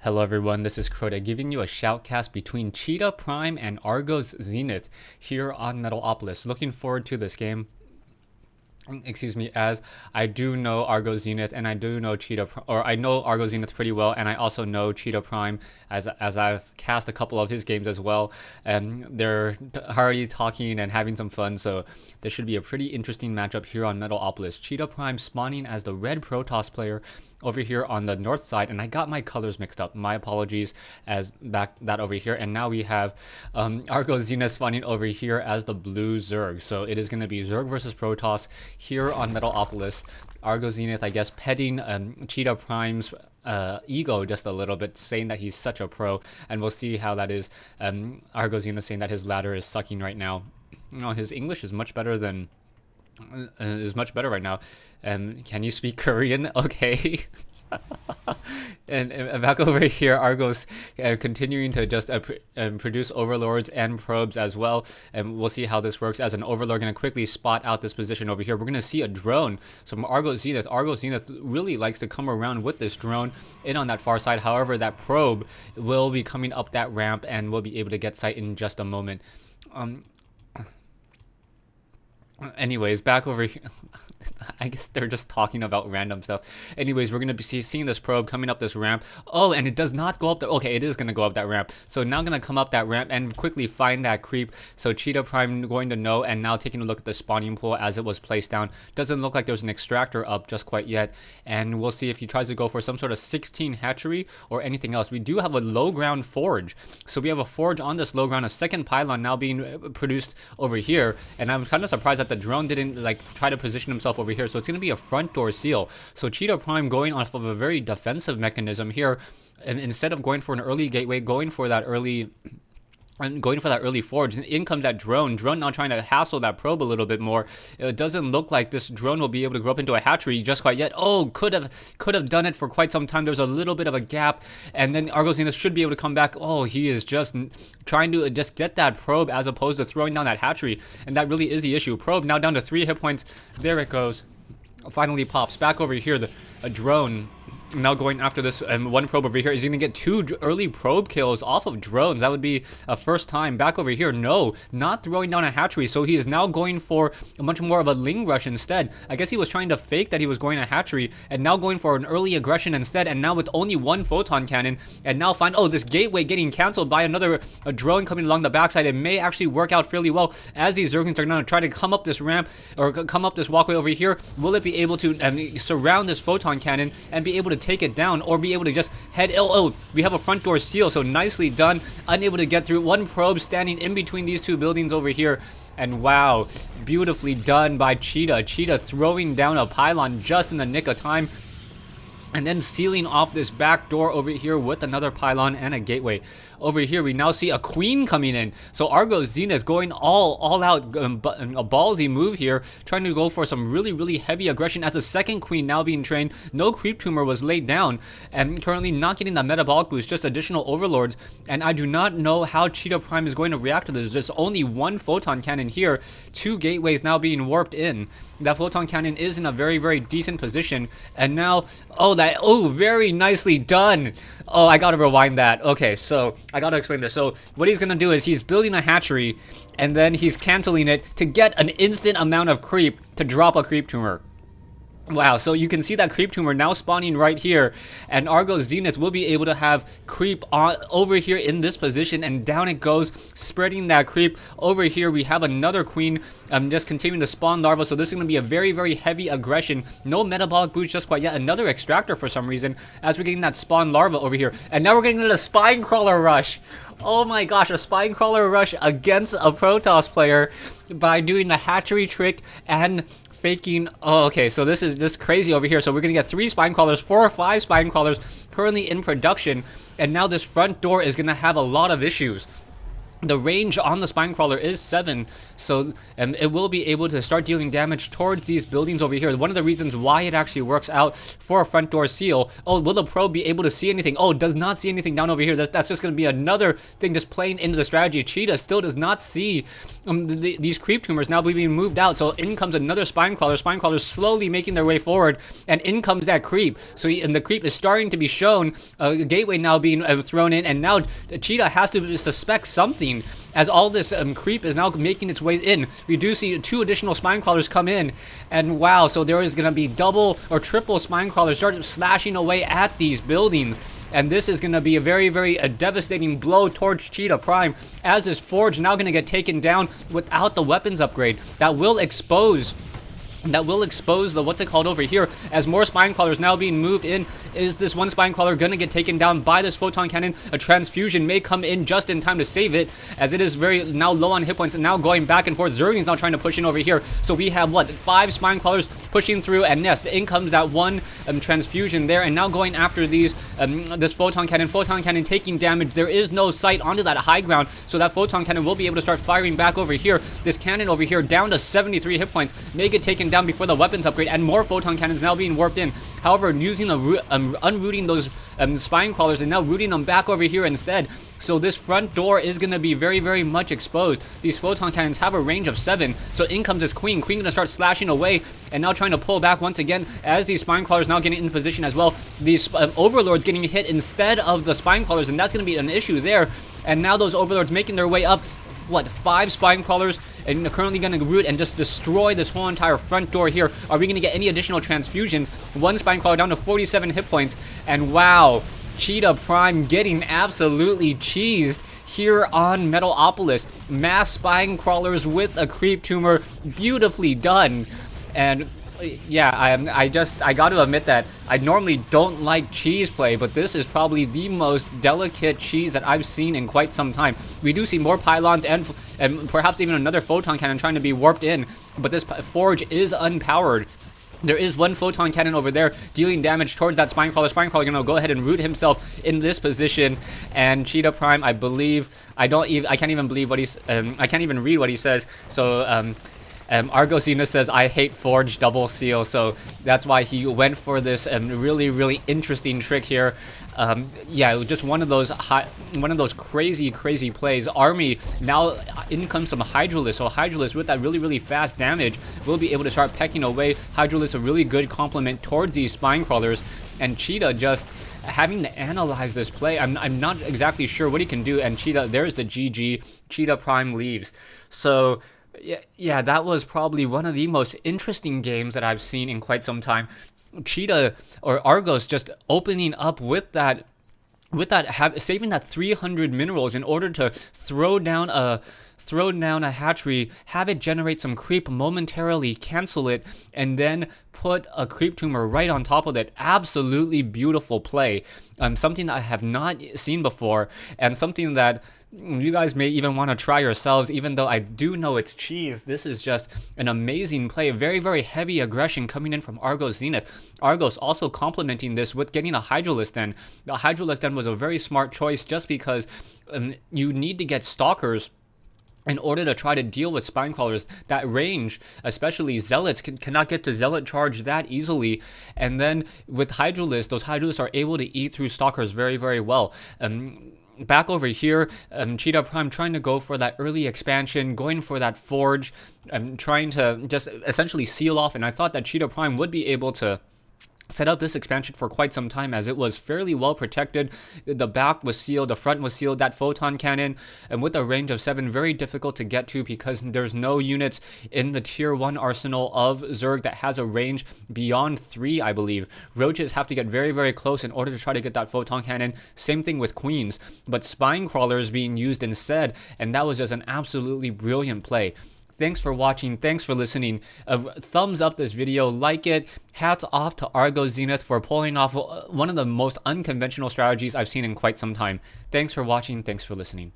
Hello everyone, this is Crota giving you a shoutcast between Chita Prime and Argos Zenith here on Metalopolis. Looking forward to this game. Excuse me, as I do know Argos Zenith and I do know I know Argos Zenith pretty well, and I also know Chita Prime as I've cast a couple of his games as well, and they're already talking and having some fun, so this should be a pretty interesting matchup here on Metalopolis. Chita Prime spawning as the red Protoss player over here on the north side, and I got my colors mixed up. My apologies as that over here. And now we have Argos Zenith spawning over here as the blue Zerg. So it is going to be Zerg versus Protoss here on Metalopolis. Argos Zenith, I guess, petting Chita Prime's ego just a little bit, saying that he's such a pro, and we'll see how that is. Argos Zenith saying that his ladder is sucking right now. No, his English is much better than right now. Can you speak Korean? Okay. and back over here, Argos continuing to just produce overlords and probes as well, and we'll see how this works. As an overlord, going to quickly spot out this position over here. We're going to see a drone. So from Argos Zenith really likes to come around with this drone in on that far side. However, that probe will be coming up that ramp, and we'll be able to get sight in just a moment. Anyways, back over here. I guess they're just talking about random stuff. Anyways, we're going to be seeing this probe coming up this ramp. Oh, and it does not go up there. Okay, it is going to go up that ramp. So now going to come up that ramp and quickly find that creep. So Chita Prime going to know, and now taking a look at the spawning pool as it was placed down. Doesn't look like there's an extractor up just quite yet. And we'll see if he tries to go for some sort of 16 hatchery or anything else. We do have a low ground forge. So we have a forge on this low ground, a second pylon now being produced over here. And I'm kind of surprised that the drone didn't try to position himself over here. So it's going to be a front door seal. So Chita Prime going off of a very defensive mechanism here, and instead of going for an early gateway, going for that early forge. In comes that drone now trying to hassle that probe a little bit more. It doesn't look like this drone will be able to grow up into a hatchery just quite yet. Oh, could have done it for quite some time. There's a little bit of a gap, and then Argos Zenith should be able to come back. Oh, he is just trying to just get that probe as opposed to throwing down that hatchery, and that really is the issue. Probe now down to 3 hit points. There it goes. Finally pops back over here. A drone now going after this one probe over here. Is he going to get 2 early probe kills off of drones? That would be a first time. Back over here, no, not throwing down a hatchery. So he is now going for much more of a Ling rush instead. I guess he was trying to fake that he was going to hatchery, and now going for an early aggression instead. And now with only 1 photon cannon, and now this gateway getting canceled by a drone coming along the backside. It may actually work out fairly well as these Zerglings are going to try to come up this ramp or come up this walkway over here. Will it be able to surround this photon cannon and be able to take it down, or be able to just head? Oh, we have a front door seal, so nicely done. Unable to get through. 1 probe standing in between these 2 buildings over here, and wow, beautifully done by Chita throwing down a pylon just in the nick of time, and then sealing off this back door over here with another pylon and a gateway. Over here, we now see a queen coming in. So Argos Zenith going all out, a ballsy move here, trying to go for some really heavy aggression as a second queen now being trained. No creep tumor was laid down, and currently not getting that metabolic boost, just additional overlords. And I do not know how Chita Prime is going to react to this. There's only 1 photon cannon here, 2 gateways now being warped in. That photon cannon is in a very decent position, and now very nicely done. Oh, I gotta rewind that. Okay, so I gotta explain this. So what he's gonna do is he's building a hatchery, and then he's canceling it to get an instant amount of creep to drop a creep tumor. Wow, so you can see that creep tumor now spawning right here, and Argos Zenith will be able to have creep on over here in this position, and down it goes, spreading that creep. Over here we have another queen just continuing to spawn larvae, so this is going to be a very heavy aggression. No metabolic boost just quite yet. Another extractor for some reason as we're getting that spawn larva over here, and now we're getting into a spine crawler rush. Oh my gosh, a spine crawler rush against a Protoss player by doing the hatchery trick and faking. Oh, okay, so this is just crazy over here. So we're gonna get 3 spine crawlers, 4 or 5 spine crawlers currently in production, and now this front door is gonna have a lot of issues. The range on the spine crawler is 7, so it will be able to start dealing damage towards these buildings over here. One of the reasons why it actually works out for a front door seal. Oh, will the probe be able to see anything? Oh, does not see anything down over here. That's just going to be another thing just playing into the strategy. Chita still does not see these creep tumors now being moved out, so in comes another spine crawler. Spine crawlers slowly making their way forward, and in comes that creep. So and the creep is starting to be shown, a gateway now being thrown in, and now Chita has to suspect something as all this creep is now making its way in. We do see 2 additional spine crawlers come in, and wow, so there is going to be double or triple spine crawlers start slashing away at these buildings. And this is going to be a very, very devastating blow towards Chita Prime, as this forge now going to get taken down without the weapons upgrade. That will expose the, what's it called over here, as more spine crawlers now being moved in. Is this one spine crawler gonna get taken down by this photon cannon? A transfusion may come in just in time to save it, as it is very now low on hit points, and now going back and forth. Zerg's now trying to push in over here, so we have what, 5 spine crawlers pushing through, and yes, in comes that one transfusion there, and now going after these this photon cannon taking damage. There is no sight onto that high ground, so that photon cannon will be able to start firing back over here. This cannon over here down to 73 hit points, may get taken down before the weapons upgrade, and more photon cannons now being warped in. However, using the unrooting those spine crawlers and now rooting them back over here instead. So this front door is going to be very, very much exposed. These photon cannons have a range of 7. So in comes this Queen. Queen going to start slashing away and now trying to pull back once again as these spine crawlers now getting in position as well. These overlords getting hit instead of the spine crawlers, and that's going to be an issue there. And now those overlords making their way up. What, 5 spine crawlers, and they're currently going to root and just destroy this whole entire front door here. Are we going to get any additional transfusions? 1 spine crawler down to 47 hit points, and wow, Chita Prime getting absolutely cheesed here on Metalopolis. Mass spine crawlers with a creep tumor, beautifully done. And yeah, I got to admit that I normally don't like cheese play, but this is probably the most delicate cheese that I've seen in quite some time. We do see more pylons and perhaps even another photon cannon trying to be warped in, but this forge is unpowered. There is 1 photon cannon over there dealing damage towards that spine crawler. Spine crawler gonna go ahead and root himself in this position, and Chita Prime, I believe, I can't even believe what he's, I can't even read what he says. So Argos says, I hate forge double seal, so that's why he went for this really, really interesting trick here. Yeah, it was just one of those crazy plays. Army, now in comes some Hydralisk, so Hydralisk with that really, really fast damage will be able to start pecking away. Hydralisk a really good complement towards these spine crawlers, and Chita just having to analyze this play. I'm not exactly sure what he can do, and Chita, there's the GG. Chita Prime leaves. So yeah, that was probably one of the most interesting games that I've seen in quite some time. Chita or Argos just opening up with that, saving that 300 minerals in order to throw down a hatchery, have it generate some creep momentarily, cancel it, and then put a creep tumor right on top of it. Absolutely beautiful play. Something that I have not seen before, and something that you guys may even want to try yourselves, even though I do know it's cheese. This is just an amazing play. Very, very heavy aggression coming in from Argos Zenith. Argos also complementing this with getting a Hydralisk Den. The Hydralisk Den was a very smart choice just because you need to get stalkers in order to try to deal with spine crawlers. That range, especially zealots, cannot get to zealot charge that easily. And then with Hydralisk, those Hydralisks are able to eat through stalkers very, very well. Back over here, Chita Prime trying to go for that early expansion, going for that forge, trying to just essentially seal off. And I thought that Chita Prime would be able to set up this expansion for quite some time, as it was fairly well protected. The back was sealed, the front was sealed. That photon cannon, and with a range of 7, very difficult to get to because there's no units in the tier 1 arsenal of Zerg that has a range beyond 3, I believe. Roaches have to get very, very close in order to try to get that photon cannon. Same thing with Queens, but spine crawlers being used instead, and that was just an absolutely brilliant play. Thanks for watching. Thanks for listening. Thumbs up this video. Like it. Hats off to Argos Zenith for pulling off one of the most unconventional strategies I've seen in quite some time. Thanks for watching. Thanks for listening.